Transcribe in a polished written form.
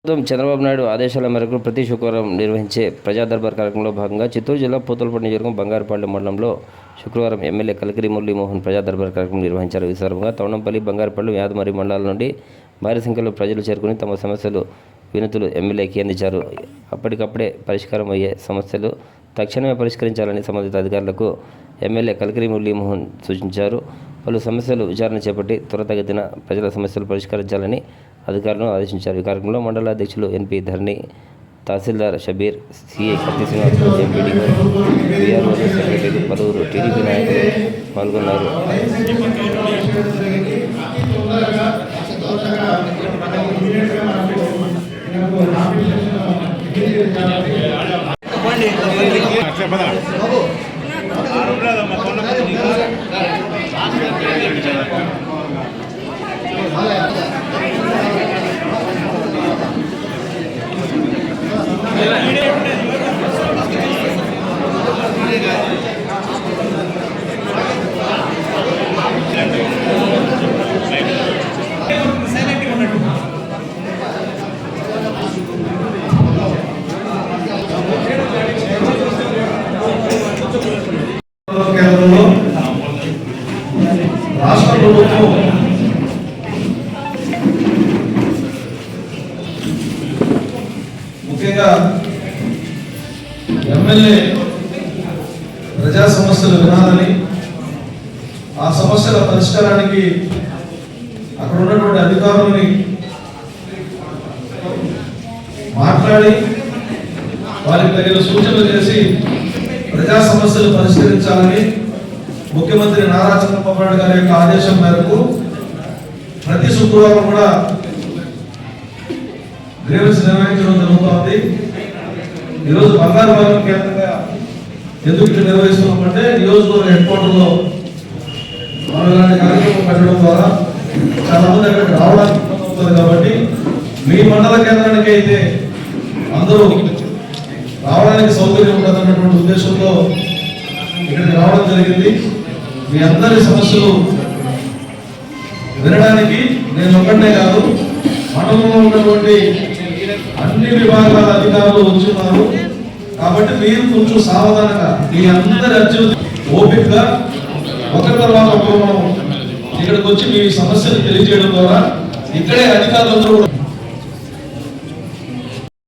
చంద్రబాబు నాయుడు ఆదేశాల మేరకు ప్రతి శుక్రవారం నిర్వహించే ప్రజా దర్బార్ కార్యక్రమంలో భాగంగా చిత్తూరు జిల్లా పూతలపట్టు నియోజకవర్గం బంగారుపాలెం మండలంలో శుక్రవారం ఎమ్మెల్యే కలికిరి మురళీమోహన్ ప్రజా దర్బార్ కార్యక్రమం నిర్వహించారు. ఈ సందర్భంగా తవణంపల్లి, బంగారుపాలెం, యాదమరి మండలాల నుండి భారీ సంఖ్యలో ప్రజలు చేరుకుని తమ సమస్యలు, వినతులు ఎమ్మెల్యేకి అందించారు. అప్పటికప్పుడే పరిష్కారం అయ్యే సమస్యలు తక్షణమే పరిష్కరించాలని సంబంధిత అధికారులకు ఎమ్మెల్యే కలికిరి మురళీమోహన్ సూచించారు. పలు సమస్యలు విచారణ చేపట్టి త్వరితగతిన ప్రజల సమస్యలు పరిష్కరించాలని అధికారులను ఆదేశించారు. ఈ కార్యక్రమంలో మండల అధ్యక్షులు ఎన్పి ధరణి, తహసీల్దార్ షబీర్, సిఐ కత్తి శ్రీనివాస్, ఎంపీడీఓ, బీఆర్ఓ సెక్రటరీలు, పలువురు టీడీపీ నాయకులు పాల్గొన్నారు. రాష్ట్ర ప్రభుత్వం ముఖ్యంగా ఎమ్మెల్యే ప్రజా సమస్యలు వినాలని, ఆ సమస్యల పరిష్కారానికి అక్కడ ఉన్నటువంటి అధికారులని మాట్లాడి వారికి తగిన సూచనలు చేసి ప్రజా సమస్యలు పరిష్కరించాలని ముఖ్యమంత్రి నారా చంద్రబాబు నాయుడు గారి యొక్క ఆదేశం మేరకు ప్రతి శుక్రవారం కూడా గ్రీవెన్స్ నిర్వహించడం జరుగుతోంది. ఈరోజు బంగారుపాలెం కేంద్రంగా ఎందుకు ఇట్లా నిర్వహిస్తున్నామంటే, నియోజకవర్గ హెడ్ క్వార్టర్లో మనం ఇలాంటి కార్యక్రమం పెట్టడం ద్వారా చాలా మంది అక్కడికి రావడానికి ఉంటుంది. కాబట్టి మీ మండల కేంద్రానికి అయితే అందరూ రావడానికి సౌకర్యం ఉంటుందన్నటువంటి ఉద్దేశంతో ఇక్కడికి రావడం జరిగింది. మీ అందరి సమస్యలు వినడానికి నేను ఒక్కటే కాదు, మండలంలో ఉన్నటువంటి అన్ని విభాగాల అధికారులు వచ్చున్నారు. కాబట్టి మీరు కొంచెం సావధానంగా మీ అందరి అర్జీలు ఓపికగా ఒకరి తర్వాత ఒకరు మనం ఇక్కడికి వచ్చి మీ సమస్యలు తెలియజేయడం ద్వారా ఇక్కడే అధికారులందరూ